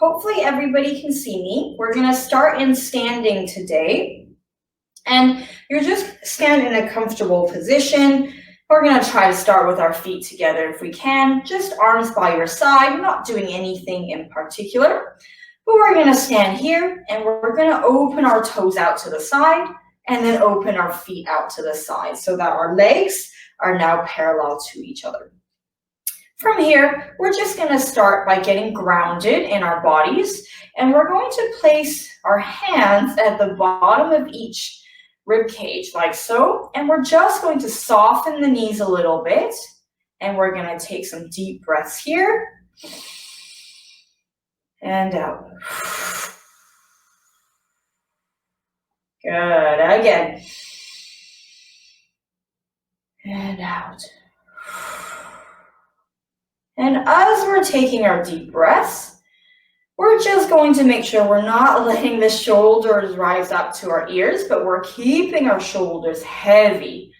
hopefully everybody can see me. We're going to start in standing today. And you're just stand in a comfortable position. We're going to try to start with our feet together if we can. Just arms by your side, not doing anything in particular. But we're going to stand here and we're going to open our toes out to the side and then open our feet out to the side so that our legs are now parallel to each other. From here, we're just going to start by getting grounded in our bodies, and we're going to place our hands at the bottom of each rib cage like so, and we're just going to soften the knees a little bit, and we're going to take some deep breaths here and out. Good. Again. And out. And as we're taking our deep breaths, we're just going to make sure we're not letting the shoulders rise up to our ears, but we're keeping our shoulders heavy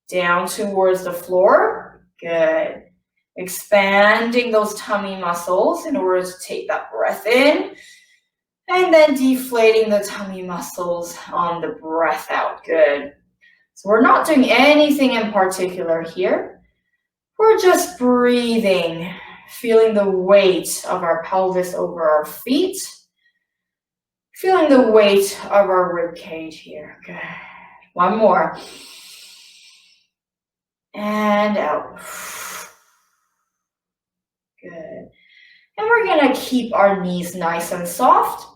down towards the floor. Good. Expanding those tummy muscles in order to take that breath in, and then deflating the tummy muscles on the breath out. Good. So we're not doing anything in particular here. We're just breathing, feeling the weight of our pelvis over our feet, feeling the weight of our rib cage here. Good. One more. And out. Good. And we're going to keep our knees nice and soft.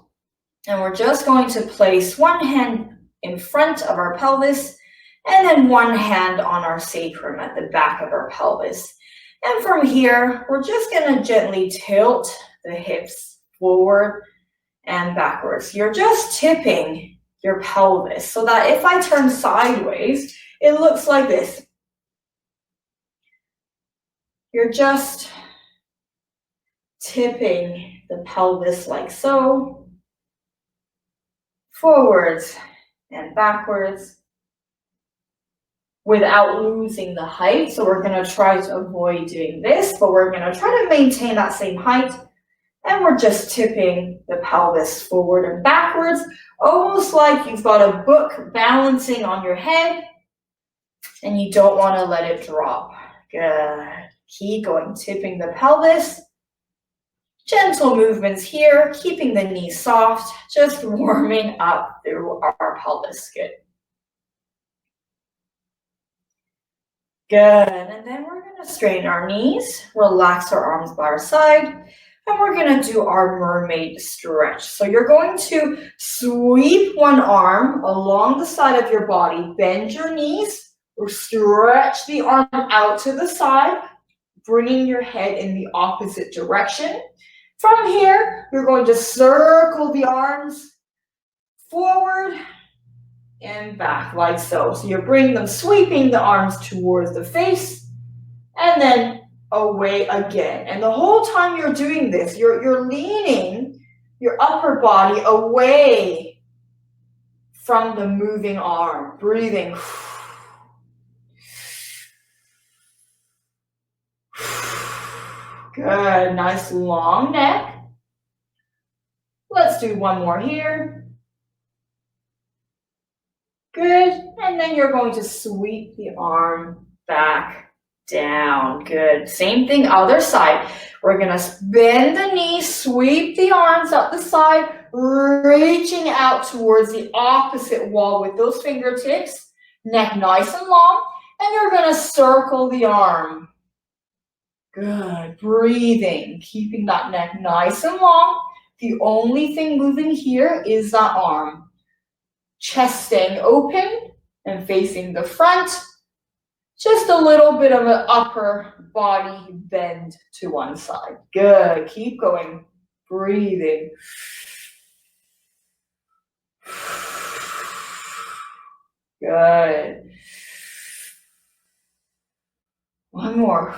And we're just going to place one hand in front of our pelvis and then one hand on our sacrum at the back of our pelvis. And from here, we're just going to gently tilt the hips forward and backwards. You're just tipping your pelvis so that if I turn sideways, it looks like this. You're just tipping the pelvis like so, forwards and backwards, without losing the height. So we're going to try to avoid doing this, but we're going to try to maintain that same height. And we're just tipping the pelvis forward and backwards, almost like you've got a book balancing on your head and you don't want to let it drop. Good. Keep going, tipping the pelvis. Gentle movements here, keeping the knees soft, just warming up through our pelvis. Good. Good, and then we're going to straighten our knees, relax our arms by our side, and we're going to do our mermaid stretch. So you're going to sweep one arm along the side of your body, bend your knees, or stretch the arm out to the side, bringing your head in the opposite direction. From here, you're going to circle the arms forward and back like so. So you're bringing them, sweeping the arms towards the face and then away again. And the whole time you're doing this, you're leaning your upper body away from the moving arm. Breathing. Good. Nice long neck. Let's do one more here. Good, and then you're going to sweep the arm back down. Good, same thing, other side. We're gonna bend the knees, sweep the arms up the side, reaching out towards the opposite wall with those fingertips, neck nice and long, and you're gonna circle the arm. Good, breathing, keeping that neck nice and long. The only thing moving here is that arm. Chest staying open and facing the front. Just a little bit of an upper body bend to one side. Good. Keep going. Breathing. Good. One more.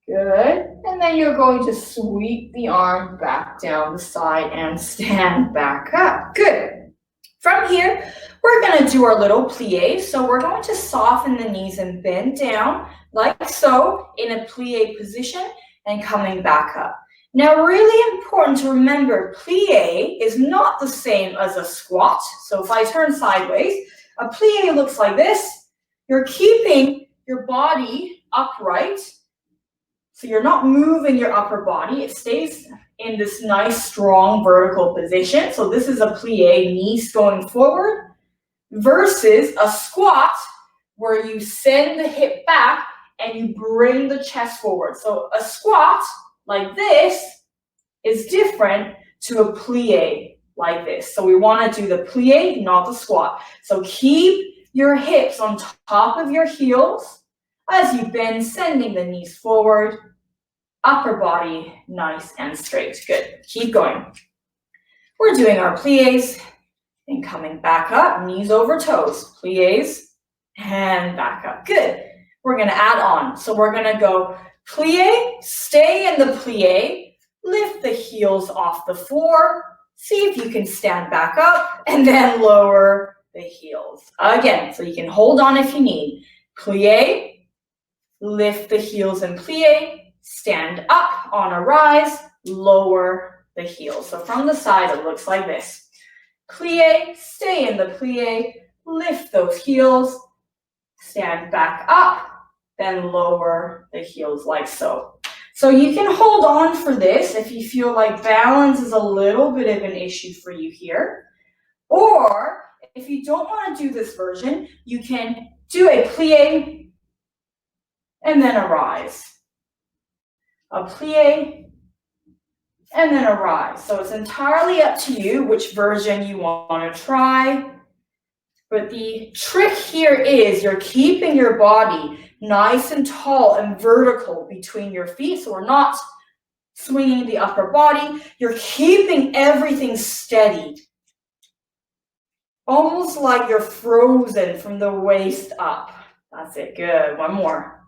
Good. And then you're going to sweep the arm back down the side and stand back up. Good. From here, we're going to do our little plie. So we're going to soften the knees and bend down like so in a plie position. and coming back up. Now, really important to remember, plie is not the same as a squat. So if I turn sideways, a plie looks like this. You're keeping your body upright. So you're not moving your upper body. It stays in this nice, strong, vertical position. So this is a plie, knees going forward, versus a squat where you send the hip back and you bring the chest forward. So a squat like this is different to a plie like this. So we want to do the plie, not the squat. So keep your hips on top of your heels as you bend, sending the knees forward, upper body nice and straight. Good. Keep going. We're doing our plies and coming back up, knees over toes, plies and back up. Good. We're going to add on. So we're going to go plie, stay in the plie, lift the heels off the floor, see if you can stand back up, and then lower the heels. Again, so you can hold on if you need. Plie, lift the heels and plie, stand up on a rise, lower the heels. So from the side, it looks like this. Plie, stay in the plie, lift those heels, stand back up, then lower the heels like so. So you can hold on for this if you feel like balance is a little bit of an issue for you here. Or if you don't want to do this version, you can do a plie and then a rise. A plie and then a rise. So it's entirely up to you which version you want to try. But the trick here is you're keeping your body nice and tall and vertical between your feet. So we're not swinging the upper body. You're keeping everything steady. Almost like you're frozen from the waist up. That's it. Good. One more.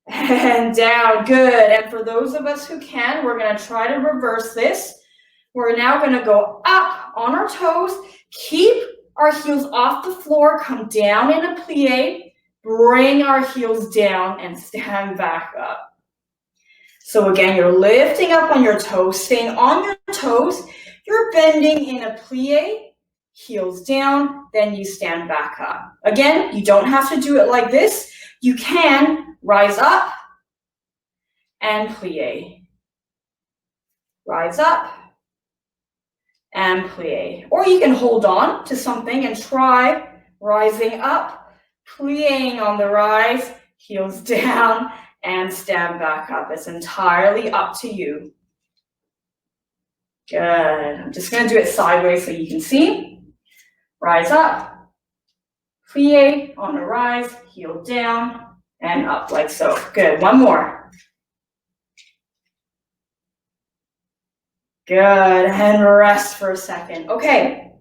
And down. Good. And for those of us who can, we're going to try to reverse this. We're now going to go up on our toes, keep our heels off the floor, come down in a plie, bring our heels down and stand back up. So again, you're lifting up on your toes, staying on your toes, you're bending in a plie, heels down, then you stand back up. Again, you don't have to do it like this. You can rise up and plie. Rise up and plie. Or you can hold on to something and try rising up, plieing on the rise, heels down, and stand back up. It's entirely up to you. Good. I'm just going to do it sideways so you can see. Rise up, plie on a rise, heel down, and up like so. Good. One more. Good, and rest for a second. Okay,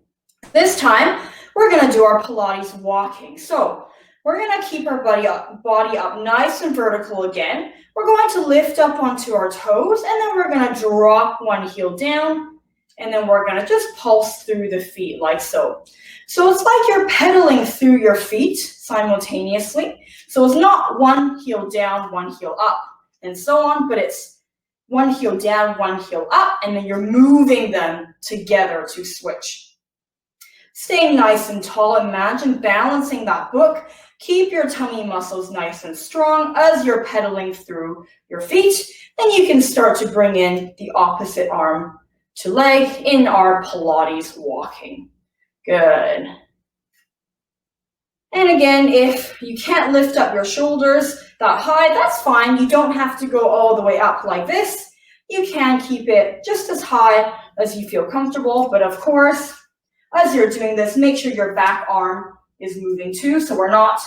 this time we're going to do our Pilates walking. So we're going to keep our body up nice and vertical again. We're going to lift up onto our toes, and then we're going to drop one heel down, and then we're going to just pulse through the feet like so. So it's like you're pedaling through your feet simultaneously. So it's not one heel down, one heel up, and so on, but it's one heel down, one heel up, and then you're moving them together to switch. Staying nice and tall, imagine balancing that book. Keep your tummy muscles nice and strong as you're pedaling through your feet. Then you can start to bring in the opposite arm to leg in our Pilates walking. Good. And again, if you can't lift up your shoulders that high, that's fine. You don't have to go all the way up like this. You can keep it just as high as you feel comfortable. But of course, as you're doing this, make sure your back arm is moving too. So we're not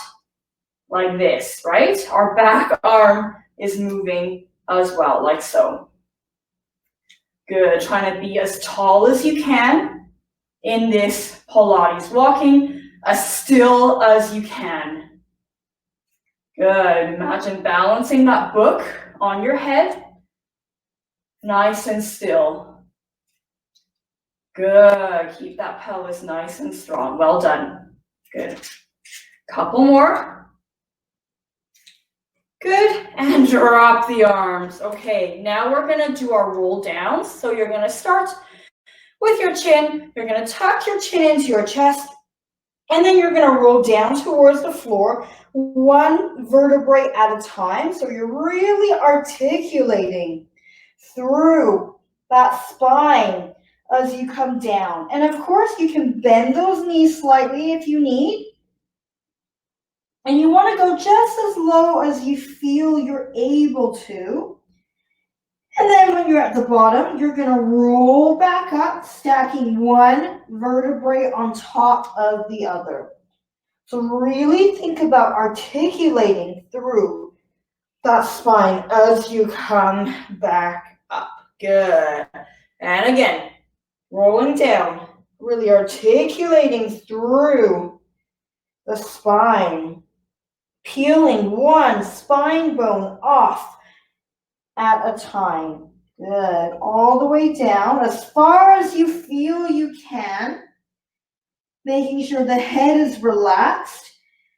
like this, right? Our back arm is moving as well, like so. Good. Trying to be as tall as you can in this Pilates walking, as still as you can. Good. Imagine balancing that book on your head, nice and still. Good. Keep that pelvis nice and strong. Well done. Good. Couple more. Good, and drop the arms. Okay, now we're gonna do our roll downs. So you're gonna start with your chin. You're gonna tuck your chin into your chest, and then you're gonna roll down towards the floor, one vertebrae at a time. So you're really articulating through that spine as you come down. And of course, you can bend those knees slightly if you need. And you want to go just as low as you feel you're able to. And then when you're at the bottom, you're going to roll back up, stacking one vertebrae on top of the other. So really think about articulating through that spine as you come back up. Good. And again, rolling down, really articulating through the spine, peeling one spine bone off at a time. Good. All the way down as far as you feel you can, making sure the head is relaxed.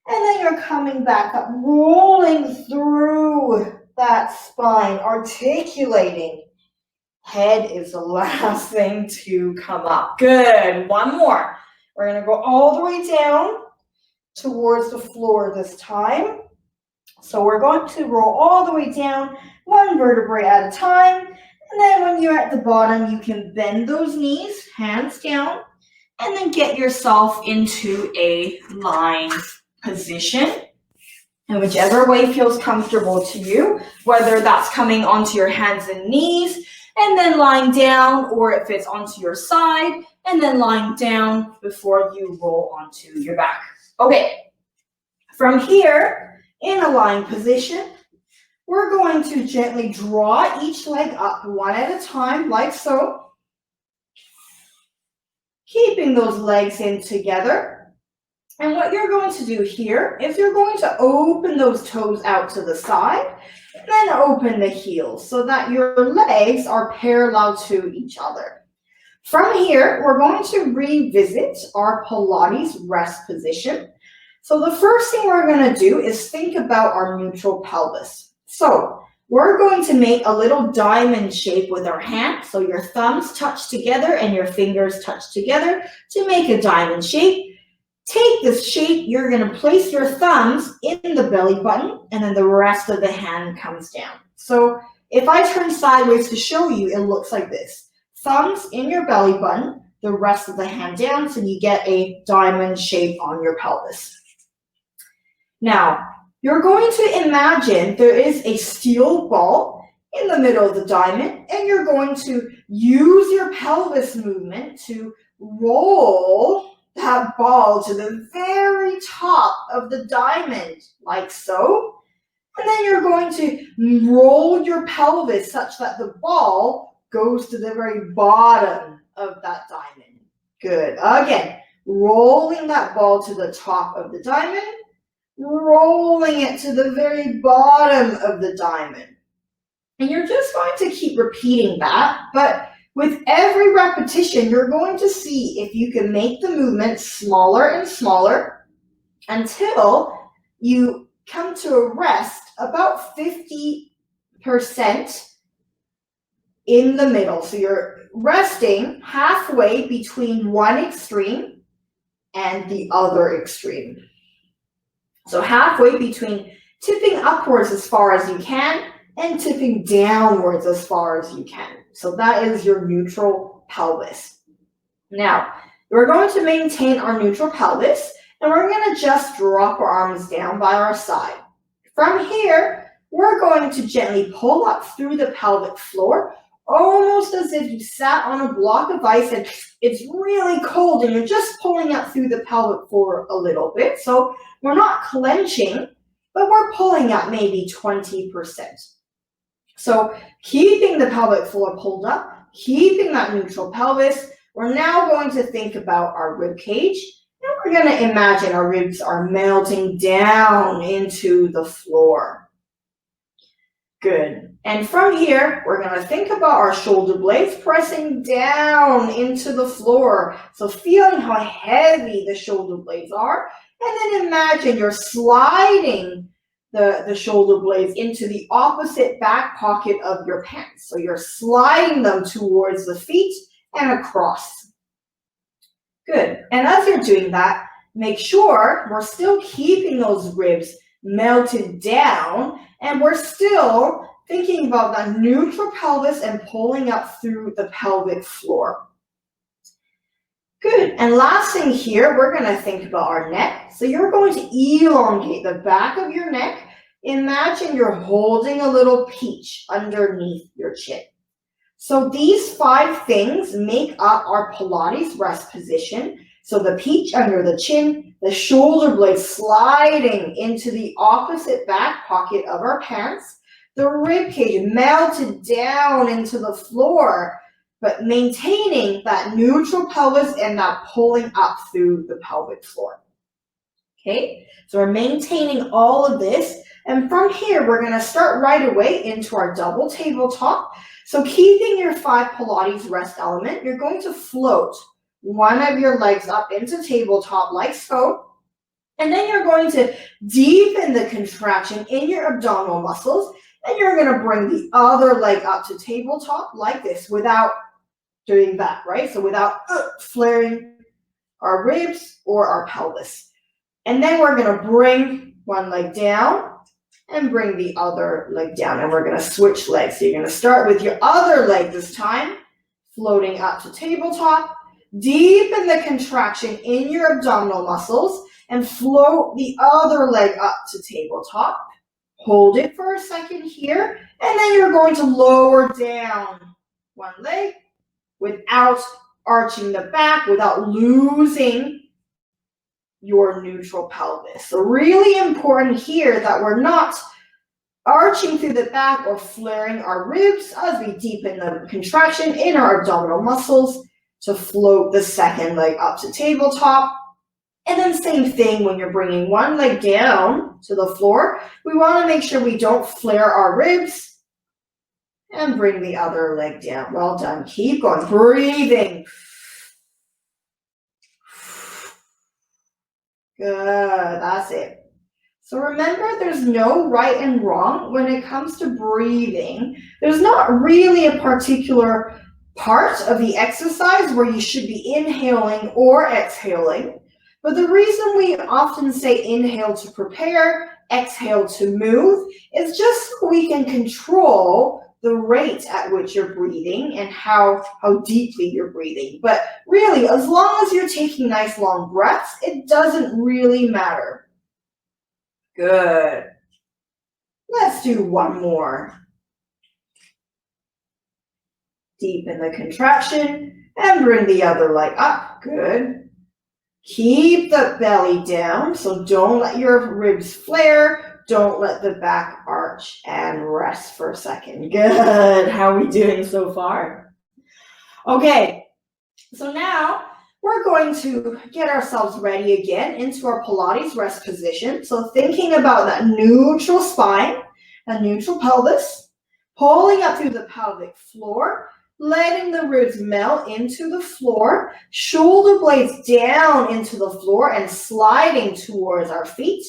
And then you're coming back up, rolling through that spine, articulating. Head is the last thing to come up. Good. One more. We're going to go all the way down towards the floor this time. So we're going to roll all the way down, one vertebrae at a time. And then when you're at the bottom, you can bend those knees, hands down, and then get yourself into a lying position. And whichever way feels comfortable to you, whether that's coming onto your hands and knees and then lying down, or if it's onto your side and then lying down before you roll onto your back. Okay, from here, in a lying position, we're going to gently draw each leg up one at a time, like so. Keeping those legs in together. And what you're going to do here is you're going to open those toes out to the side, and then open the heels so that your legs are parallel to each other. From here, we're going to revisit our Pilates rest position. So the first thing we're going to do is think about our neutral pelvis. So we're going to make a little diamond shape with our hands. So your thumbs touch together and your fingers touch together to make a diamond shape. Take this shape, you're going to place your thumbs in the belly button, and then the rest of the hand comes down. So if I turn sideways to show you, it looks like this. Thumbs in your belly button, the rest of the hand down, so you get a diamond shape on your pelvis. Now, you're going to imagine there is a steel ball in the middle of the diamond, and you're going to use your pelvis movement to roll that ball to the very top of the diamond, like so. And then you're going to roll your pelvis such that the ball goes to the very bottom of that diamond. Good. Again, rolling that ball to the top of the diamond, rolling it to the very bottom of the diamond. And you're just going to keep repeating that, but with every repetition, you're going to see if you can make the movement smaller and smaller until you come to a rest about 50% in the middle. So you're resting halfway between one extreme and the other extreme. So halfway between tipping upwards as far as you can and tipping downwards as far as you can. So that is your neutral pelvis. Now, we're going to maintain our neutral pelvis, and we're going to just drop our arms down by our side. From here, we're going to gently pull up through the pelvic floor, almost as if you sat on a block of ice and it's really cold and you're just pulling up through the pelvic floor a little bit. So we're not clenching, but we're pulling up maybe 20%. So keeping the pelvic floor pulled up, keeping that neutral pelvis, we're now going to think about our rib cage, and we're going to imagine our ribs are melting down into the floor. Good. And from here, we're going to think about our shoulder blades pressing down into the floor. So feeling how heavy the shoulder blades are, and then imagine you're sliding the shoulder blades into the opposite back pocket of your pants. So you're sliding them towards the feet and across. Good. And as you're doing that, make sure we're still keeping those ribs melted down, and we're still thinking about that neutral pelvis and pulling up through the pelvic floor. Good. And last thing here, we're going to think about our neck. So you're going to elongate the back of your neck. Imagine you're holding a little peach underneath your chin. So these 5 things make up our Pilates rest position. So the peach under the chin, the shoulder blades sliding into the opposite back pocket of our pants, the rib cage melted down into the floor, but maintaining that neutral pelvis and that pulling up through the pelvic floor. Okay, so we're maintaining all of this. And from here, we're going to start right away into our double tabletop. So keeping your 5 Pilates rest element, you're going to float one of your legs up into tabletop like so. And then you're going to deepen the contraction in your abdominal muscles. And you're going to bring the other leg up to tabletop like this without doing that, right? So without flaring our ribs or our pelvis. And then we're going to bring one leg down and bring the other leg down. And we're going to switch legs. So you're going to start with your other leg this time, floating up to tabletop. Deepen the contraction in your abdominal muscles and float the other leg up to tabletop. Hold it for a second here, and then you're going to lower down one leg without arching the back, without losing your neutral pelvis. So really important here that we're not arching through the back or flaring our ribs as we deepen the contraction in our abdominal muscles to float the second leg up to tabletop. And then same thing when you're bringing one leg down to the floor. We want to make sure we don't flare our ribs and bring the other leg down. Well done. Keep going. Breathing. Good. That's it. So remember, there's no right and wrong when it comes to breathing. There's not really a particular part of the exercise where you should be inhaling or exhaling. But the reason we often say inhale to prepare, exhale to move, is just so we can control the rate at which you're breathing and how deeply you're breathing. But really, as long as you're taking nice long breaths, it doesn't really matter. Good. Let's do one more. Deepen the contraction and bring the other leg up. Good. Keep the belly down, so don't let your ribs flare. Don't let the back arch, and rest for a second. Good. How are we doing so far? Okay, so now we're going to get ourselves ready again into our Pilates rest position. So thinking about that neutral spine, a neutral pelvis, pulling up through the pelvic floor, letting the ribs melt into the floor, shoulder blades down into the floor and sliding towards our feet.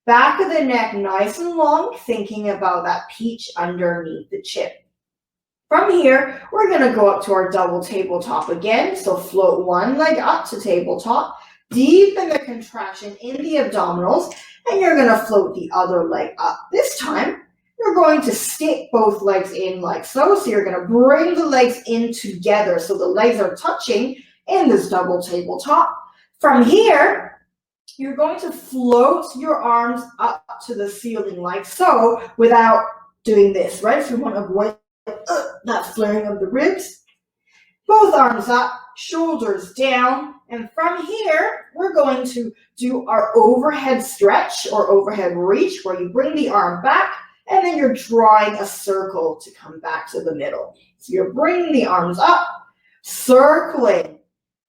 Back of the neck nice and long, thinking about that peach underneath the chin. From here, we're going to go up to our double tabletop again. So float one leg up to tabletop, deepen the contraction in the abdominals, and you're going to float the other leg up. This time, you're going to stick both legs in like so. So you're going to bring the legs in together so the legs are touching in this double tabletop. From here, you're going to float your arms up to the ceiling like so without doing this, right? So you want to avoid that flaring of the ribs. Both arms up, shoulders down. And from here, we're going to do our overhead stretch or overhead reach where you bring the arm back and then you're drawing a circle to come back to the middle. So you're bringing the arms up, circling,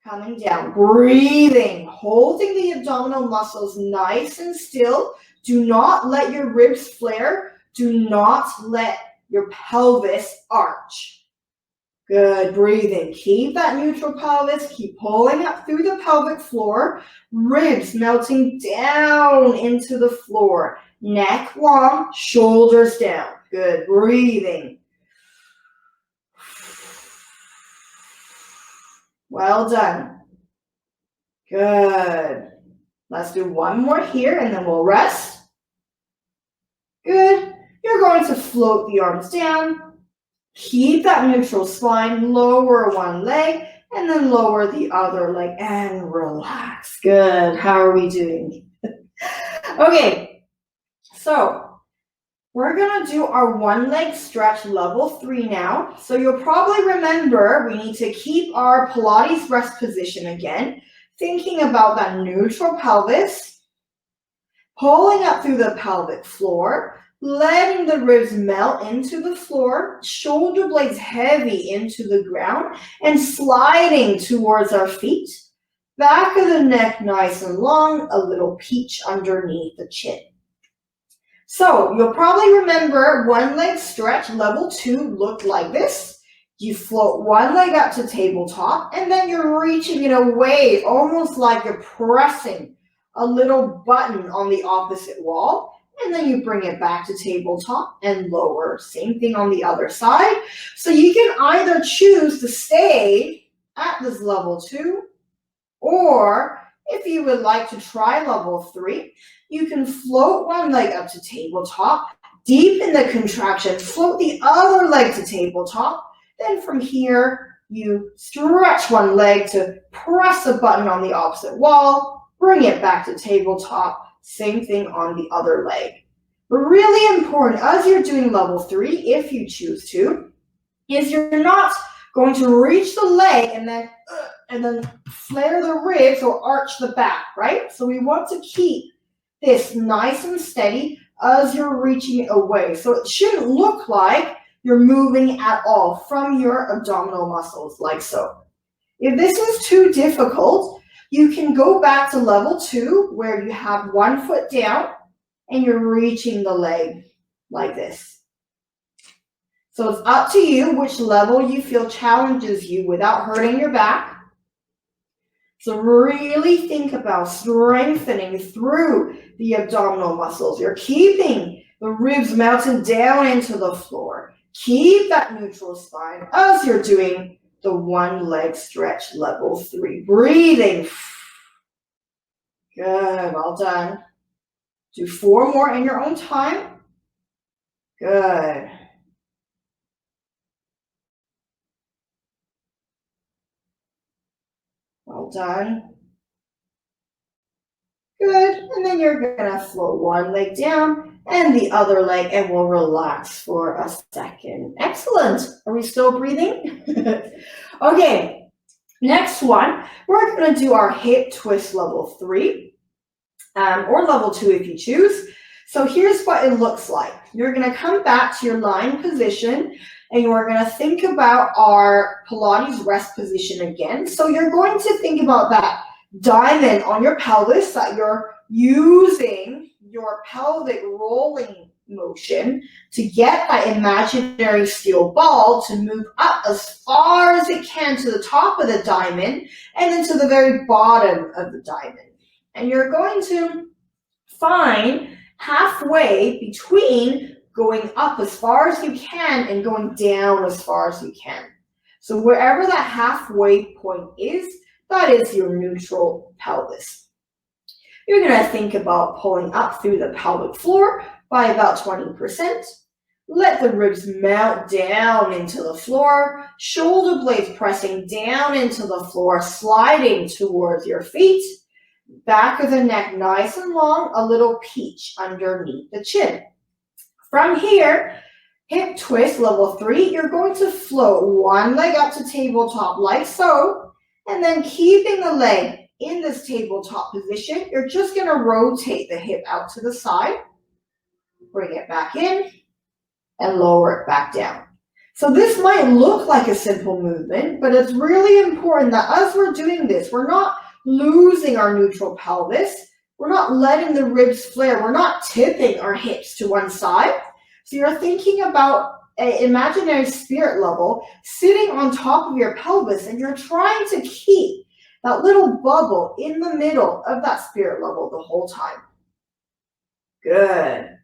coming down, breathing, holding the abdominal muscles nice and still. Do not let your ribs flare. Do not let your pelvis arch. Good, breathing. Keep that neutral pelvis. Keep pulling up through the pelvic floor. Ribs melting down into the floor. neck long, shoulders down. Good, breathing. Well done. Good. Let's do one more here and then we'll rest. Good. You're going to float the arms down. Keep that neutral spine. Lower one leg and then lower the other leg and relax. Good. How are we doing? Okay. So we're going to do our one leg stretch level 3 now. So you'll probably remember we need to keep our Pilates rest position again. Thinking about that neutral pelvis, pulling up through the pelvic floor, letting the ribs melt into the floor, shoulder blades heavy into the ground, and sliding towards our feet. Back of the neck nice and long, a little peach underneath the chin. So you'll probably remember one leg stretch level 2 looked like this. You float one leg up to tabletop, and then you're reaching it away, almost like you're pressing a little button on the opposite wall, and then you bring it back to tabletop and lower. Same thing on the other side. So you can either choose to stay at this level 2, or if you would like to try level 3, you can float one leg up to tabletop, deepen the contraction, float the other leg to tabletop. Then from here, you stretch one leg to press a button on the opposite wall, bring it back to tabletop, same thing on the other leg. But really important, as you're doing level 3, if you choose to, is you're not going to reach the leg and then flare the ribs or arch the back, right? So we want to keep this nice and steady as you're reaching it away. So it shouldn't look like you're moving at all from your abdominal muscles, like so. If this is too difficult, you can go back to level 2, where you have one foot down and you're reaching the leg like this. So it's up to you which level you feel challenges you without hurting your back. So really think about strengthening through the abdominal muscles. You're keeping the ribs mounted down into the floor. Keep that neutral spine as you're doing the one leg stretch level 3. Breathing. Good, well done. Do 4 more in your own time. Good. Well done. Good, and then you're gonna float one leg down and the other leg, and we'll relax for a second. Excellent. Are we still breathing? Okay, next one, we're gonna do our hip twist level 3, or level 2 if you choose. So here's what it looks like. You're gonna come back to your lying position, and you're gonna think about our Pilates rest position again. So you're going to think about that diamond on your pelvis, that you're using your pelvic rolling motion to get that imaginary steel ball to move up as far as it can to the top of the diamond and then to the very bottom of the diamond. And you're going to find halfway between going up as far as you can and going down as far as you can. So wherever that halfway point is, that is your neutral pelvis. You're going to think about pulling up through the pelvic floor by about 20%. Let the ribs mount down into the floor, shoulder blades pressing down into the floor, sliding towards your feet. Back of the neck nice and long, a little peach underneath the chin. From here, hip twist level 3, you're going to float one leg up to tabletop like so. And then keeping the leg in this tabletop position, you're just going to rotate the hip out to the side, bring it back in, and lower it back down. So this might look like a simple movement, but it's really important that as we're doing this, we're not losing our neutral pelvis. We're not letting the ribs flare. We're not tipping our hips to one side. So you're thinking about an imaginary spirit level sitting on top of your pelvis, and you're trying to keep that little bubble in the middle of that spirit level the whole time. Good.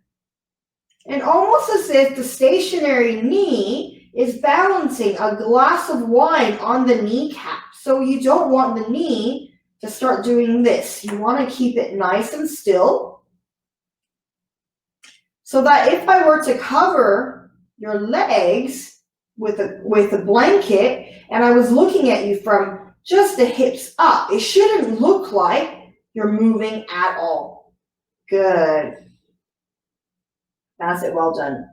And almost as if the stationary knee is balancing a glass of wine on the kneecap. So you don't want the knee to start doing this. You want to keep it nice and still, so that if I were to cover your legs with a blanket and I was looking at you from just the hips up, it shouldn't look like you're moving at all. Good. That's it, well done.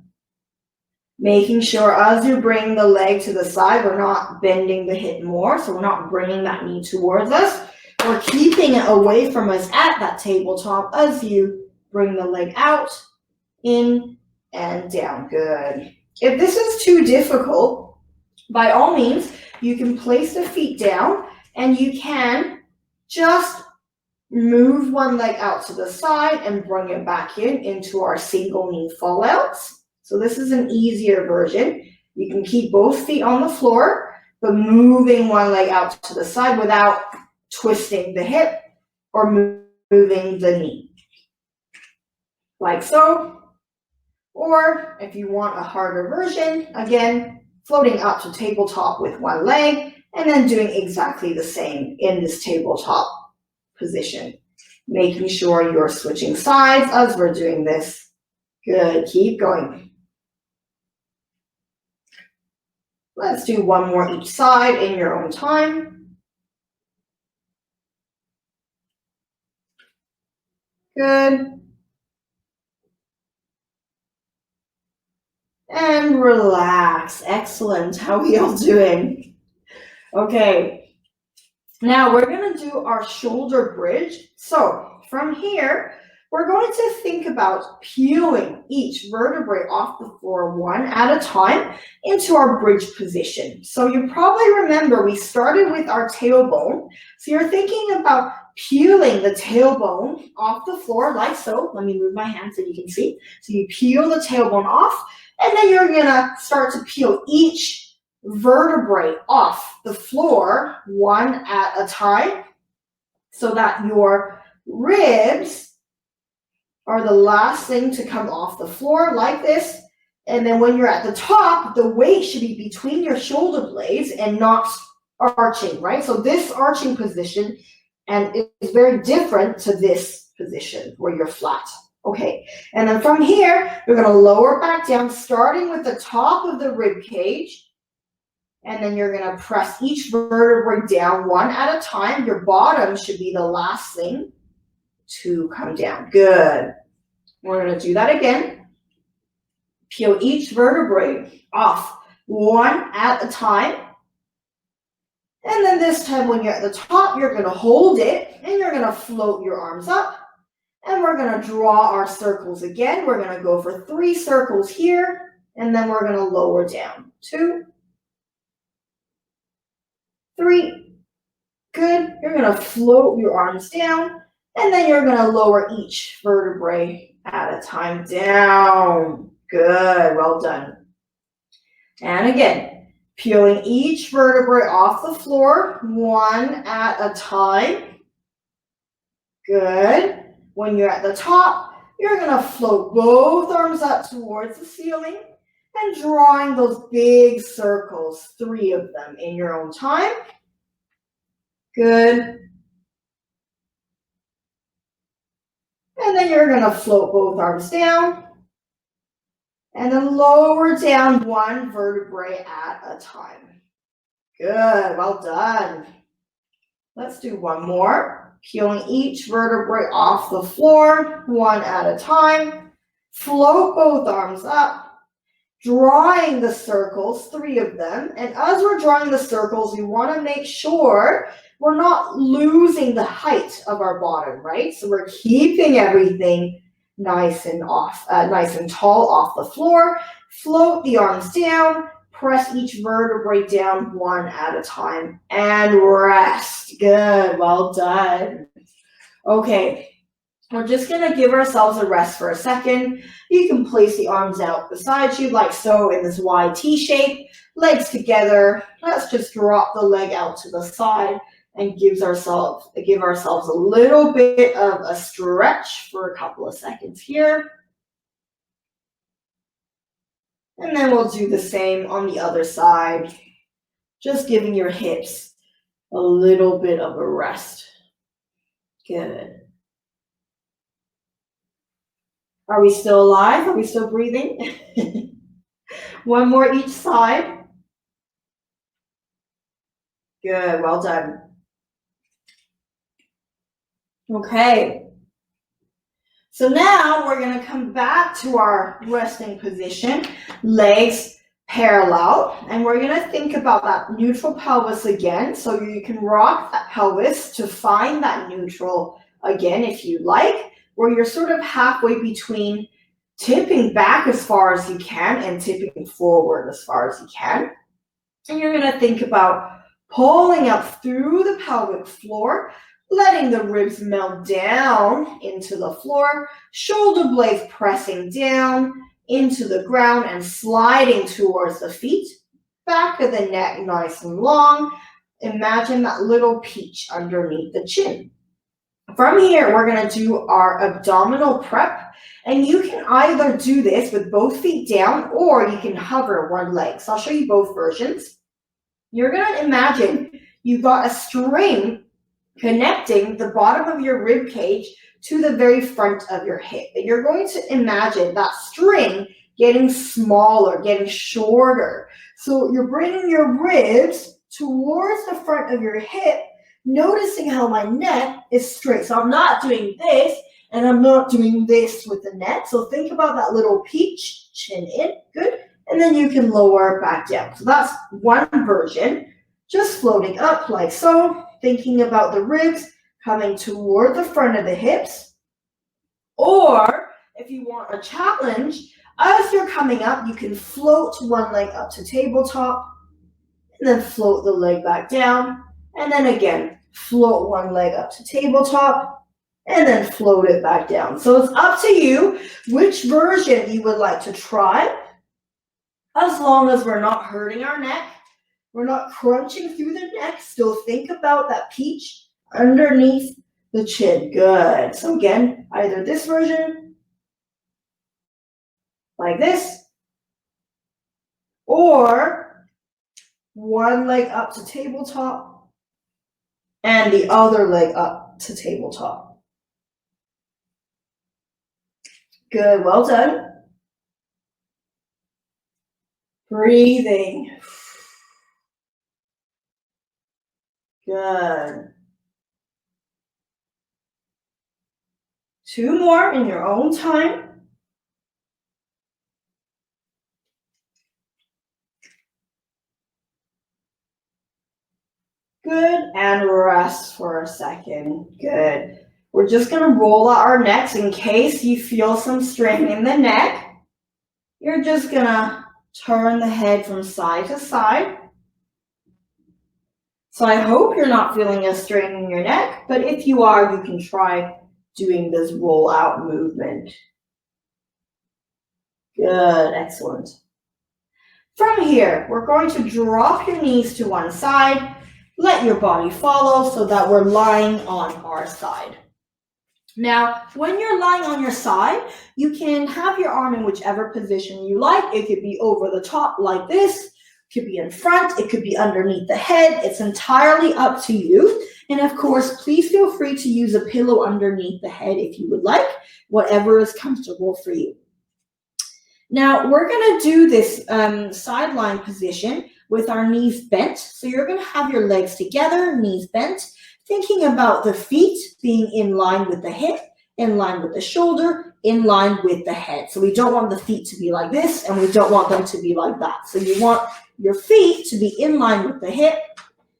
Making sure as you bring the leg to the side, we're not bending the hip more, so we're not bringing that knee towards us. We're keeping it away from us at that tabletop as you bring the leg out, in and down. Good. If this is too difficult, by all means, you can place the feet down and you can just move one leg out to the side and bring it back into our single knee fallouts. So this is an easier version. You can keep both feet on the floor, but moving one leg out to the side without twisting the hip or moving the knee. Like so. Or if you want a harder version, again, floating up to tabletop with one leg and then doing exactly the same in this tabletop position. Making sure you're switching sides as we're doing this. Good, keep going. Let's do one more each side in your own time. Good. And relax. Excellent. How are we all doing? Okay. Now we're going to do our shoulder bridge. So from here, we're going to think about peeling each vertebrae off the floor one at a time into our bridge position. So you probably remember we started with our tailbone. So you're thinking about peeling the tailbone off the floor like so. Let me move my hand so you can see. So you peel the tailbone off, and then you're going to start to peel each vertebrae off the floor one at a time so that your ribs are the last thing to come off the floor like this. And then when you're at the top, the weight should be between your shoulder blades and not arching, right? So this arching position and it's very different to this position where you're flat. Okay, and then from here, you're going to lower back down, starting with the top of the rib cage. And then you're going to press each vertebrae down one at a time. Your bottom should be the last thing to come down. Good. We're going to do that again. Peel each vertebrae off one at a time. And then this time when you're at the top, you're going to hold it and you're going to float your arms up. And we're going to draw our circles again. We're going to go for 3 circles here, and then we're going to lower down. 2, 3. Good. You're going to float your arms down, and then you're going to lower each vertebrae at a time down. Good. Well done. And again, peeling each vertebrae off the floor one at a time. Good. When you're at the top, you're going to float both arms up towards the ceiling and drawing those big circles, 3 of them in your own time. Good. And then you're going to float both arms down and then lower down 1 vertebrae at a time. Good. Well done. Let's do one more. Peeling each vertebrae off the floor, one at a time. Float both arms up, drawing the circles, 3 of them. And as we're drawing the circles, we want to make sure we're not losing the height of our bottom, right? So we're keeping everything nice and tall off the floor. Float the arms down. Press each vertebrae down one at a time and rest. Good, well done. Okay, we're just gonna give ourselves a rest for a second. You can place the arms out beside you like so in this wide T shape, legs together. Let's just drop the leg out to the side and give ourselves a little bit of a stretch for a couple of seconds here. And then we'll do the same on the other side, just giving your hips a little bit of a rest. Good. Are we still alive? Are we still breathing? One more each side. Good, well done. Okay. So now we're going to come back to our resting position, legs parallel, and we're going to think about that neutral pelvis again. So you can rock that pelvis to find that neutral again if you like, where you're sort of halfway between tipping back as far as you can and tipping forward as far as you can. And you're going to think about pulling up through the pelvic floor, letting the ribs melt down into the floor, shoulder blades pressing down into the ground and sliding towards the feet, back of the neck nice and long. Imagine that little peach underneath the chin. From here, we're going to do our abdominal prep, and you can either do this with both feet down or you can hover one leg. So I'll show you both versions. You're going to imagine you've got a string connecting the bottom of your rib cage to the very front of your hip. And you're going to imagine that string getting smaller, getting shorter. So you're bringing your ribs towards the front of your hip, noticing how my neck is straight. So I'm not doing this and I'm not doing this with the neck. So think about that little peach, chin in, good. And then you can lower it back down. So that's one version, just floating up like so, thinking about the ribs coming toward the front of the hips. Or if you want a challenge, as you're coming up, you can float one leg up to tabletop, and then float the leg back down, and then again, float one leg up to tabletop, and then float it back down. So it's up to you which version you would like to try, as long as we're not hurting our neck, we're not crunching through the neck. Still think about that peach underneath the chin. Good. So again, either this version, like this, or one leg up to tabletop and the other leg up to tabletop. Good, well done. Breathing. Good. Two more in your own time. Good, and rest for a second. Good. We're just going to roll out our necks in case you feel some strain in the neck. You're just going to turn the head from side to side. So I hope you're not feeling a strain in your neck, but if you are, you can try doing this roll out movement. Good, excellent. From here, we're going to drop your knees to one side, let your body follow so that we're lying on our side. Now, when you're lying on your side, you can have your arm in whichever position you like. It could be over the top like this, it could be in front, it could be underneath the head. It's entirely up to you. And of course, please feel free to use a pillow underneath the head if you would like, whatever is comfortable for you. Now, we're going to do this sideline position with our knees bent. So you're going to have your legs together, knees bent, thinking about the feet being in line with the hip, in line with the shoulder, in line with the head. So we don't want the feet to be like this, and we don't want them to be like that. So you want your feet to be in line with the hip,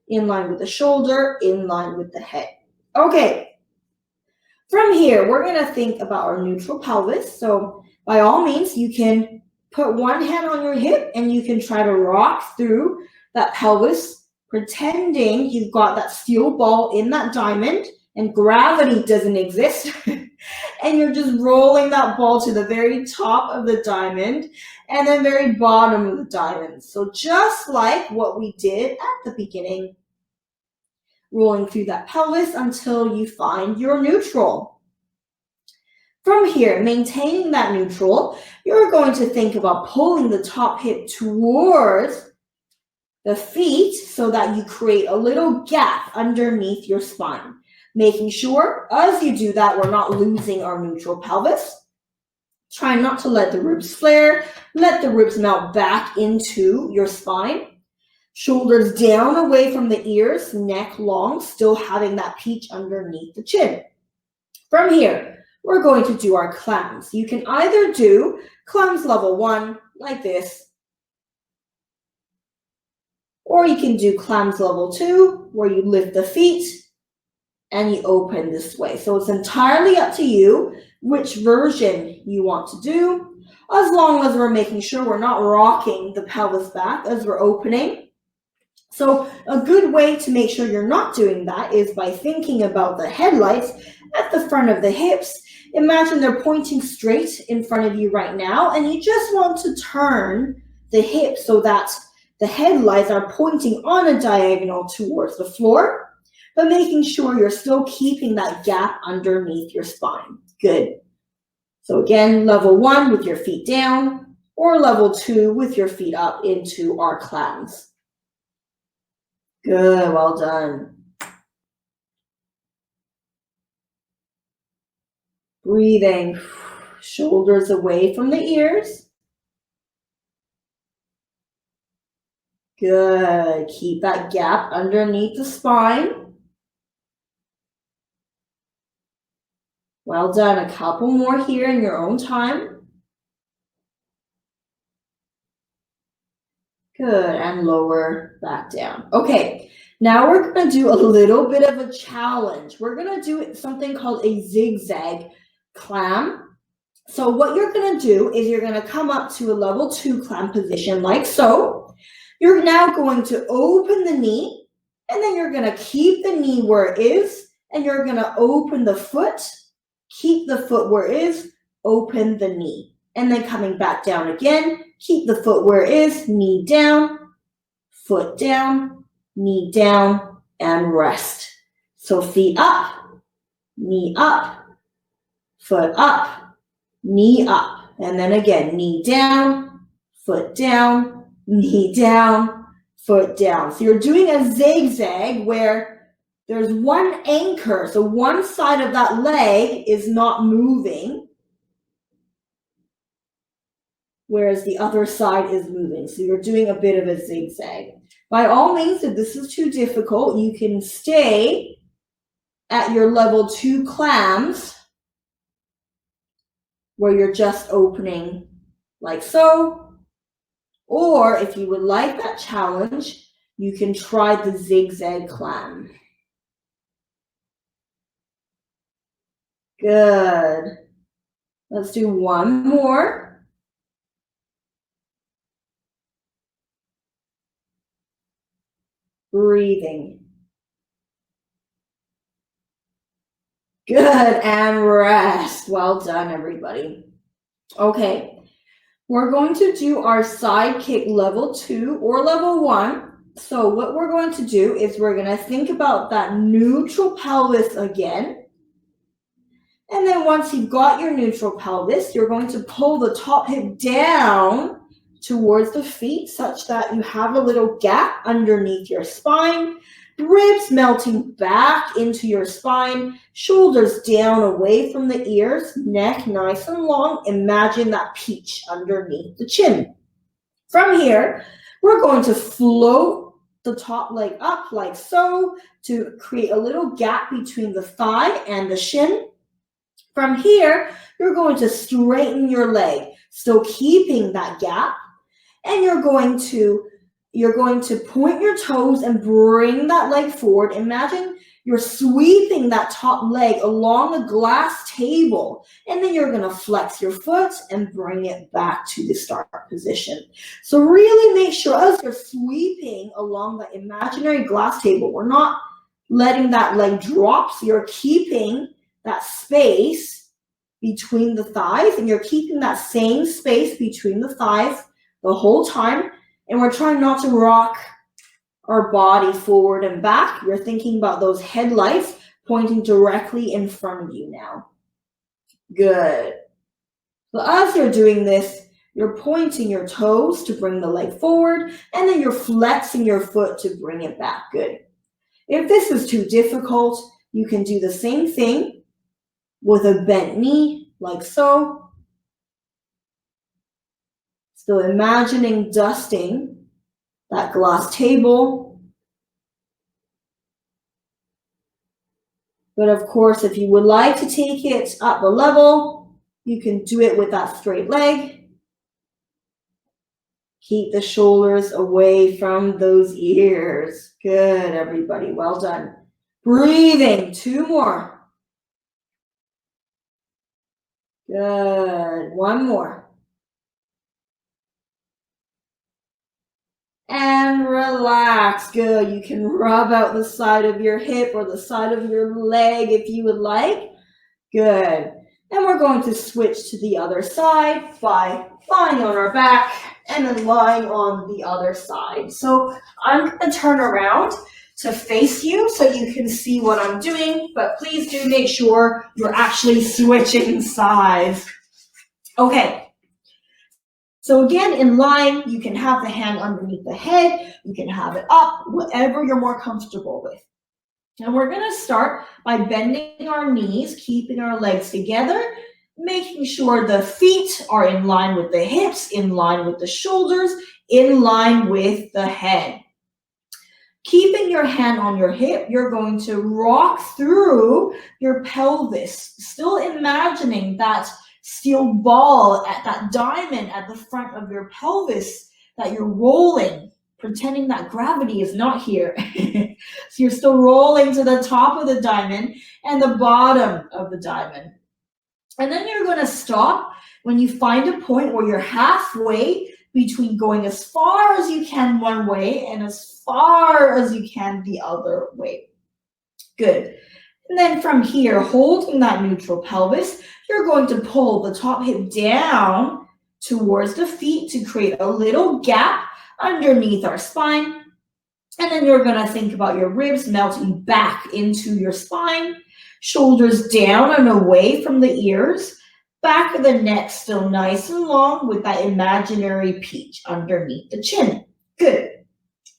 in line with the shoulder, in line with the head. Okay. From here, we're going to think about our neutral pelvis. So by all means, you can put one hand on your hip and you can try to rock through that pelvis, pretending you've got that steel ball in that diamond and gravity doesn't exist. And you're just rolling that ball to the very top of the diamond and then very bottom of the diamond. So just like what we did at the beginning, rolling through that pelvis until you find your neutral. From here, maintaining that neutral, you're going to think about pulling the top hip towards the feet so that you create a little gap underneath your spine. Making sure as you do that, we're not losing our neutral pelvis. Try not to let the ribs flare. Let the ribs melt back into your spine. Shoulders down away from the ears, neck long, still having that peach underneath the chin. From here, we're going to do our clams. You can either do clams level 1 like this, or you can do clams level 2 where you lift the feet and you open this way. So it's entirely up to you which version you want to do, as long as we're making sure we're not rocking the pelvis back as we're opening. So a good way to make sure you're not doing that is by thinking about the headlights at the front of the hips. Imagine they're pointing straight in front of you right now, and you just want to turn the hips so that the headlights are pointing on a diagonal towards the floor, but making sure you're still keeping that gap underneath your spine. Good. So again, level 1 with your feet down, or level 2 with your feet up into our clams. Good, well done. Breathing, shoulders away from the ears. Good, keep that gap underneath the spine. Well done, a couple more here in your own time. Good, and lower back down. Okay, now we're going to do a little bit of a challenge. We're going to do something called a zigzag clam. So what you're going to do is you're going to come up to a level 2 clam position like so. You're now going to open the knee, and then you're going to keep the knee where it is, and you're going to open the foot, keep the foot where it is, open the knee, and then coming back down again. Keep the foot where it is, knee down, foot down, knee down, and rest. So feet up, knee up, foot up, knee up. And then again, knee down, foot down, knee down, foot down. So you're doing a zigzag where there's one anchor. So one side of that leg is not moving, whereas the other side is moving. So you're doing a bit of a zigzag. By all means, if this is too difficult, you can stay at your level 2 clams where you're just opening like so. Or if you would like that challenge, you can try the zigzag clam. Good. Let's do one more. Breathing. Good, and rest. Well done, everybody. Okay, we're going to do our side kick level 2 or level 1. So what we're going to do is we're going to think about that neutral pelvis again. And then once you've got your neutral pelvis, you're going to pull the top hip down towards the feet such that you have a little gap underneath your spine, ribs melting back into your spine, shoulders down away from the ears, neck nice and long. Imagine that peach underneath the chin. From here, we're going to float the top leg up like so to create a little gap between the thigh and the shin. From here, you're going to straighten your leg, still keeping that gap. And you're going to point your toes and bring that leg forward. Imagine you're sweeping that top leg along the glass table, and then you're going to flex your foot and bring it back to the start position. So really make sure as you're sweeping along the imaginary glass table, we're not letting that leg drop. So you're keeping that space between the thighs, and you're keeping that same space between the thighs the whole time, and we're trying not to rock our body forward and back. You're thinking about those headlights pointing directly in front of you now. Good. So as you're doing this, you're pointing your toes to bring the leg forward, and then you're flexing your foot to bring it back. Good. If this is too difficult, you can do the same thing with a bent knee, like so. Still imagining dusting that glass table. But of course, if you would like to take it up a level, you can do it with that straight leg. Keep the shoulders away from those ears. Good, everybody. Well done. Breathing. 2 more. Good. 1 more. And relax. Good. You can rub out the side of your hip or the side of your leg if you would like. Good. And we're going to switch to the other side by lying on our back and then lying on the other side. So I'm going to turn around to face you so you can see what I'm doing, but please do make sure you're actually switching sides. Okay. So again, in lying, you can have the hand underneath the head, you can have it up, whatever you're more comfortable with. And we're going to start by bending our knees, keeping our legs together, making sure the feet are in line with the hips, in line with the shoulders, in line with the head. Keeping your hand on your hip, you're going to rock through your pelvis, still imagining that steel ball, at that diamond at the front of your pelvis that you're rolling, pretending that gravity is not here. So you're still rolling to the top of the diamond and the bottom of the diamond. And then you're going to stop when you find a point where you're halfway between going as far as you can one way and as far as you can the other way. Good. And then from here, holding that neutral pelvis, you're going to pull the top hip down towards the feet to create a little gap underneath our spine. And then you're going to think about your ribs melting back into your spine, shoulders down and away from the ears, back of the neck still nice and long with that imaginary peach underneath the chin. Good.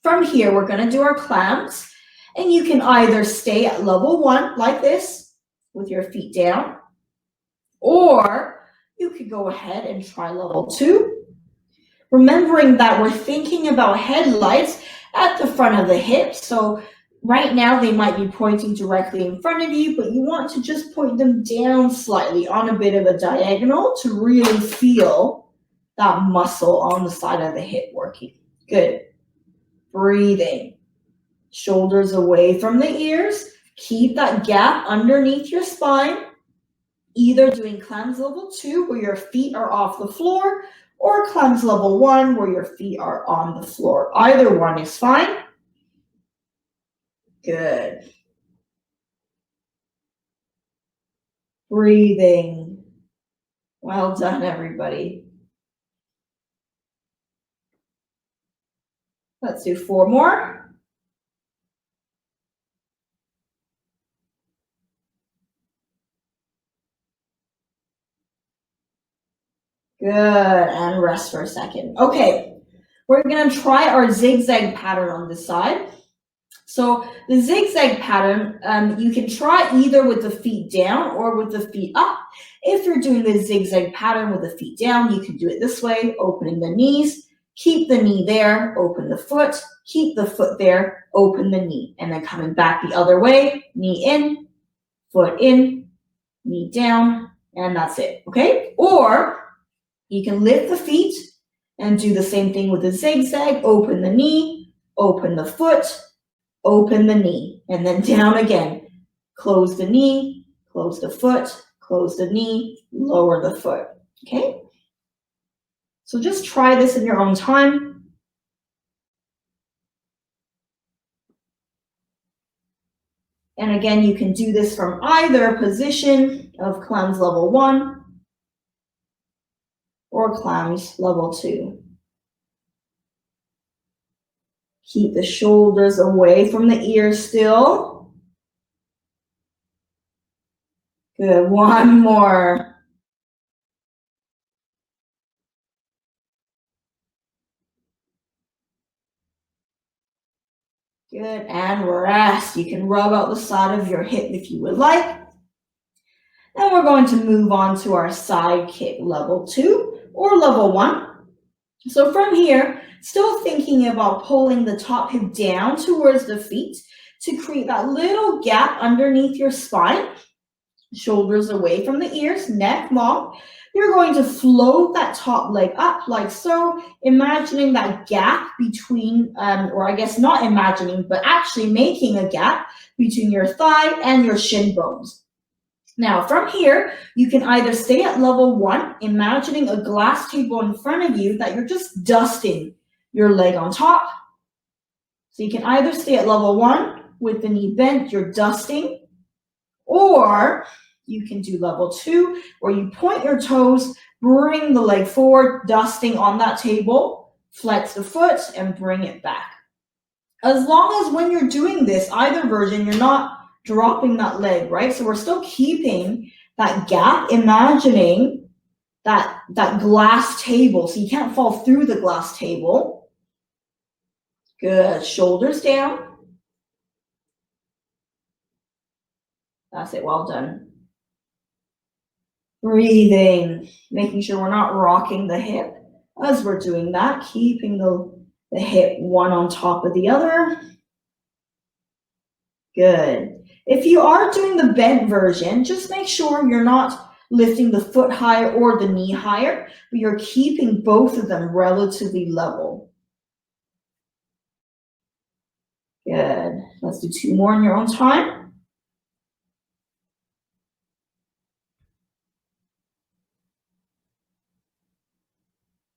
From here, we're going to do our clams. And you can either stay at level 1 like this with your feet down, or you could go ahead and try level 2. Remembering that we're thinking about headlights at the front of the hips. So right now they might be pointing directly in front of you, but you want to just point them down slightly on a bit of a diagonal to really feel that muscle on the side of the hip working. Good. Breathing. Shoulders away from the ears. Keep that gap underneath your spine. Either doing clams level 2 where your feet are off the floor, or clams level 1 where your feet are on the floor. Either one is fine. Good. Breathing. Well done, everybody. Let's do 4 more. Good, and rest for a second. Okay, we're gonna try our zigzag pattern on this side. So the zigzag pattern, you can try either with the feet down or with the feet up. If you're doing the zigzag pattern with the feet down, you can do it this way, opening the knees, keep the knee there, open the foot, keep the foot there, open the knee, and then coming back the other way, knee in, foot in, knee down, and that's it, okay? Or you can lift the feet and do the same thing with the zigzag, open the knee, open the foot, open the knee, and then down again. Close the knee, close the foot, close the knee, lower the foot, okay? So just try this in your own time. And again, you can do this from either position of clams level 1 or clams level 2. Keep the shoulders away from the ears still. Good, one more. Good, and rest. You can rub out the side of your hip if you would like. And we're going to move on to our side kick level 2 or level 1. So from here, still thinking about pulling the top hip down towards the feet to create that little gap underneath your spine. Shoulders away from the ears, neck long. You're going to float that top leg up like so, imagining that gap between, or I guess not imagining, but actually making a gap between your thigh and your shin bones. Now, from here, you can either stay at level 1, imagining a glass table in front of you that you're just dusting your leg on top. So you can either stay at level 1 with the knee bent, you're dusting, or you can do level 2, where you point your toes, bring the leg forward, dusting on that table, flex the foot, and bring it back. As long as when you're doing this, either version, you're not dropping that leg, right? So we're still keeping that gap, imagining that glass table, so you can't fall through the glass table. Good, shoulders down. That's it, well done. Breathing, making sure we're not rocking the hip as we're doing that, keeping the hip one on top of the other. Good. If you are doing the bent version, just make sure you're not lifting the foot higher or the knee higher, but you're keeping both of them relatively level. Good. Let's do 2 more in your own time.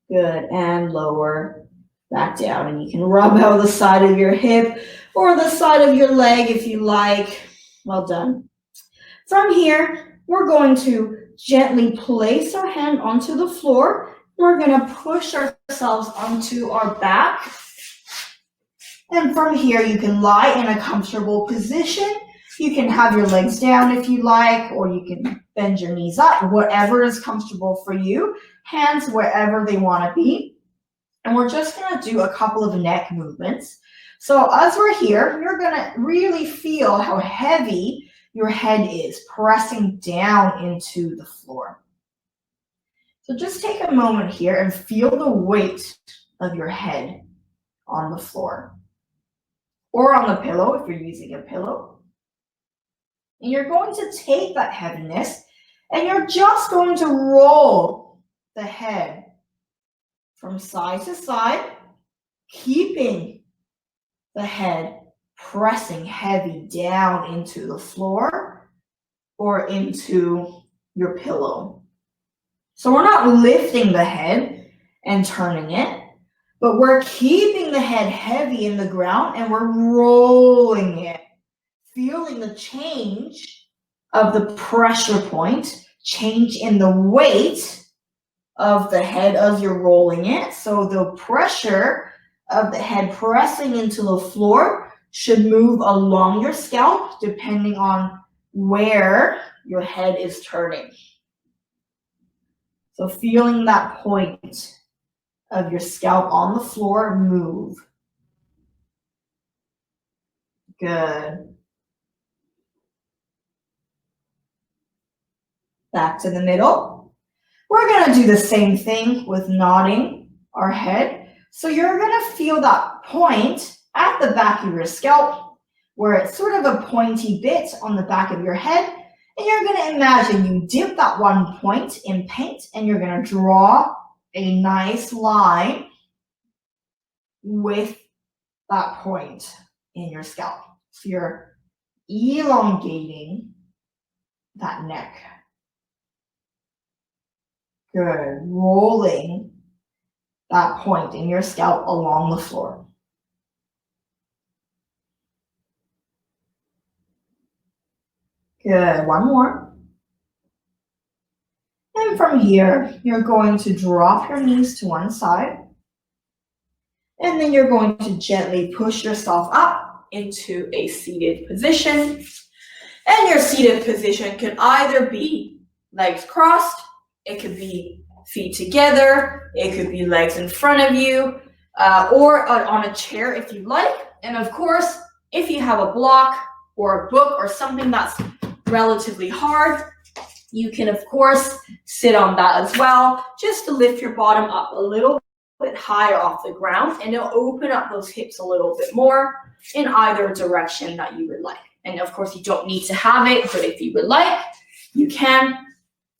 Good, and lower back down, and you can rub out the side of your hip or the side of your leg if you like. Well done. From here, we're going to gently place our hand onto the floor. We're going to push ourselves onto our back. And from here, you can lie in a comfortable position. You can have your legs down if you like, or you can bend your knees up, whatever is comfortable for you. Hands wherever they want to be. And we're just going to do a couple of neck movements. So as we're here, you're going to really feel how heavy your head is pressing down into the floor. So just take a moment here and feel the weight of your head on the floor or on the pillow if you're using a pillow. And you're going to take that heaviness and you're just going to roll the head from side to side, keeping the head pressing heavy down into the floor or into your pillow. So we're not lifting the head and turning it, but we're keeping the head heavy in the ground and we're rolling it, feeling the change of the pressure point, change in the weight of the head as you're rolling it. So the pressure of the head pressing into the floor should move along your scalp depending on where your head is turning. So feeling that point of your scalp on the floor move. Good. Back to the middle. We're going to do the same thing with nodding our head. So you're going to feel that point at the back of your scalp where it's sort of a pointy bit on the back of your head. And you're going to imagine you dip that one point in paint and you're going to draw a nice line with that point in your scalp. So you're elongating that neck. Good. Rolling that point in your scalp along the floor. Good. One more. And from here, you're going to drop your knees to one side. And And then you're going to gently push yourself up into a seated position. And your seated position could either be legs crossed, it could be feet together, it could be legs in front of you, or on a chair if you like. And of course, if you have a block or a book or something that's relatively hard, you can of course sit on that as well, just to lift your bottom up a little bit higher off the ground, and it'll open up those hips a little bit more in either direction that you would like. And of course, you don't need to have it, but if you would like, you can.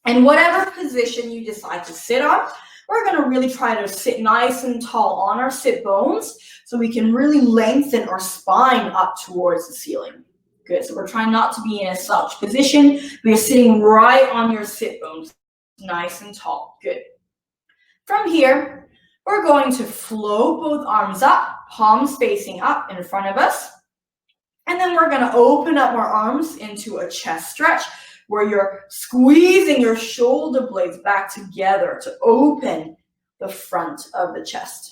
And whatever position you decide to sit on, we're going to really try to sit nice and tall on our sit bones so we can really lengthen our spine up towards the ceiling. Good. So we're trying not to be in a slouch position. We're sitting right on your sit bones, nice and tall. Good. From here, we're going to float both arms up, palms facing up in front of us. And then we're going to open up our arms into a chest stretch where you're squeezing your shoulder blades back together to open the front of the chest.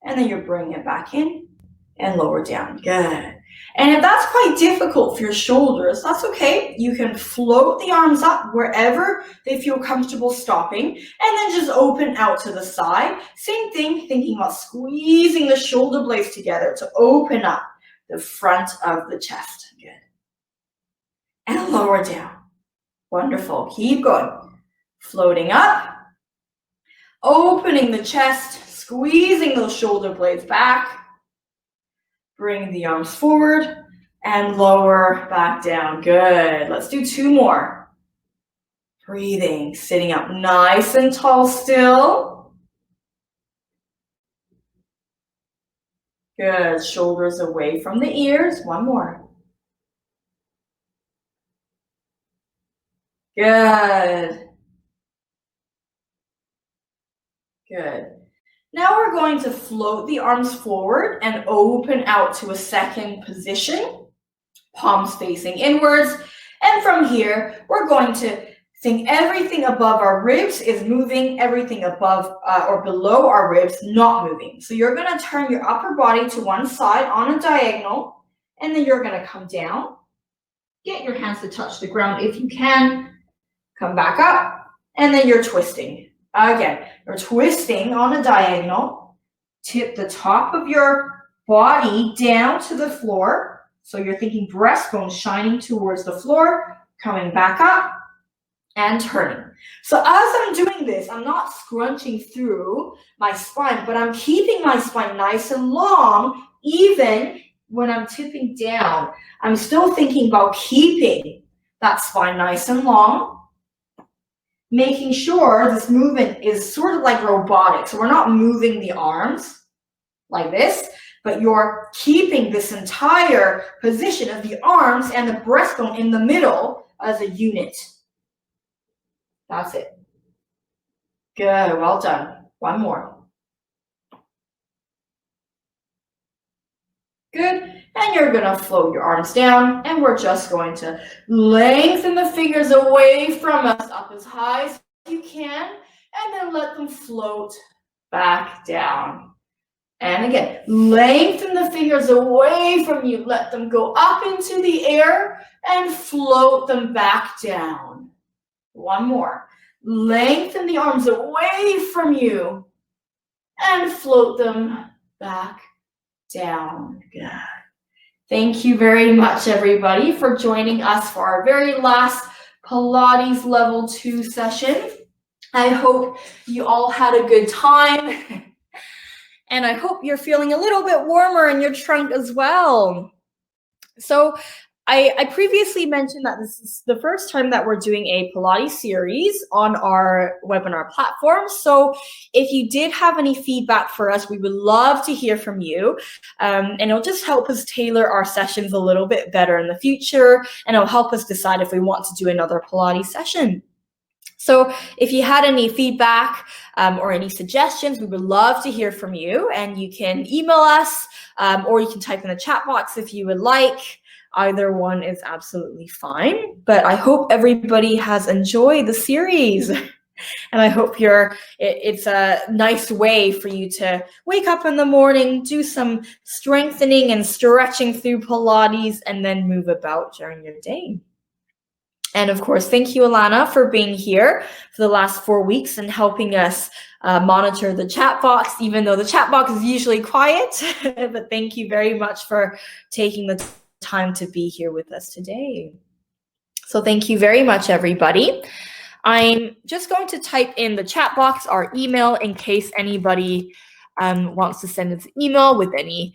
And then you're bringing it back in and lower down. Good. And if that's quite difficult for your shoulders, that's okay. You can float the arms up wherever they feel comfortable stopping, and then just open out to the side. Same thing, thinking about squeezing the shoulder blades together to open up the front of the chest. Good. And lower down. Wonderful. Keep going. Floating up, opening the chest, squeezing those shoulder blades back. Bring the arms forward and lower back down. Good. Let's do 2 more. Breathing, sitting up nice and tall still. Good. Shoulders away from the ears. 1 more. Good. Good. Now we're going to float the arms forward and open out to a second position, palms facing inwards. And from here, we're going to think everything above our ribs is moving, everything above or below our ribs not moving. So you're going to turn your upper body to one side on a diagonal, and then you're going to come down. Get your hands to touch the ground if you can. Come back up, and then you're twisting. Again, you're twisting on a diagonal. Tip the top of your body down to the floor. So you're thinking breastbone shining towards the floor, coming back up and turning. So as I'm doing this, I'm not scrunching through my spine, but I'm keeping my spine nice and long. Even when I'm tipping down, I'm still thinking about keeping that spine nice and long. Making sure this movement is sort of like robotic. So we're not moving the arms like this, but you're keeping this entire position of the arms and the breastbone in the middle as a unit. That's it. Good, well done. 1 more. Good. And you're going to float your arms down, and we're just going to lengthen the fingers away from us up as high as you can, and then let them float back down. And again, lengthen the fingers away from you, let them go up into the air and float them back down. 1 more. Lengthen the arms away from you and float them back down. Good. Thank you very much, everybody, for joining us for our very last Pilates Level 2 session. I hope you all had a good time. And I hope you're feeling a little bit warmer in your trunk as well. So I previously mentioned that this is the first time that we're doing a Pilates series on our webinar platform. So if you did have any feedback for us, we would love to hear from you. And it'll just help us tailor our sessions a little bit better in the future. And it'll help us decide if we want to do another Pilates session. So if you had any feedback or any suggestions, we would love to hear from you. And you can email us or you can type in the chat box if you would like. Either one is absolutely fine. But I hope everybody has enjoyed the series. And I hope it's a nice way for you to wake up in the morning, do some strengthening and stretching through Pilates, and then move about during your day. And of course, thank you, Alana, for being here for the last 4 weeks and helping us monitor the chat box, even though the chat box is usually quiet. But thank you very much for taking the time to be here with us today. So thank you very much, everybody. I'm just going to type in the chat box our email in case anybody wants to send us an email with any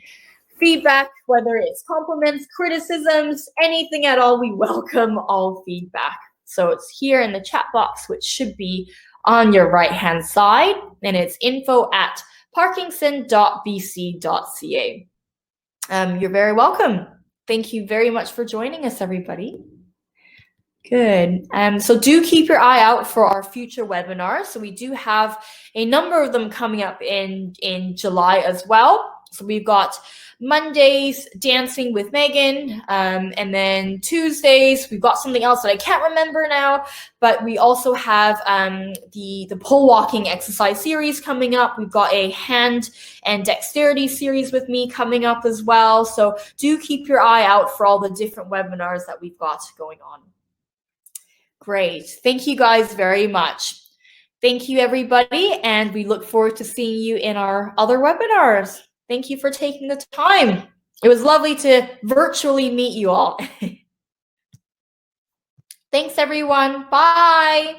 feedback, whether it's compliments, criticisms, anything at all. We welcome all feedback. So it's here in the chat box, which should be on your right-hand side, and it's info@parkinson.bc.ca. You're very welcome. Thank you very much for joining us, everybody. Good. So do keep your eye out for our future webinars. So we do have a number of them coming up in July as well. So we've got Mondays, Dancing with Megan, and then Tuesdays, we've got something else that I can't remember now, but we also have the pole walking exercise series coming up. We've got a hand and dexterity series with me coming up as well. So do keep your eye out for all the different webinars that we've got going on. Great. Thank you guys very much. Thank you, everybody, and we look forward to seeing you in our other webinars. Thank you for taking the time. It was lovely to virtually meet you all. Thanks, everyone. Bye.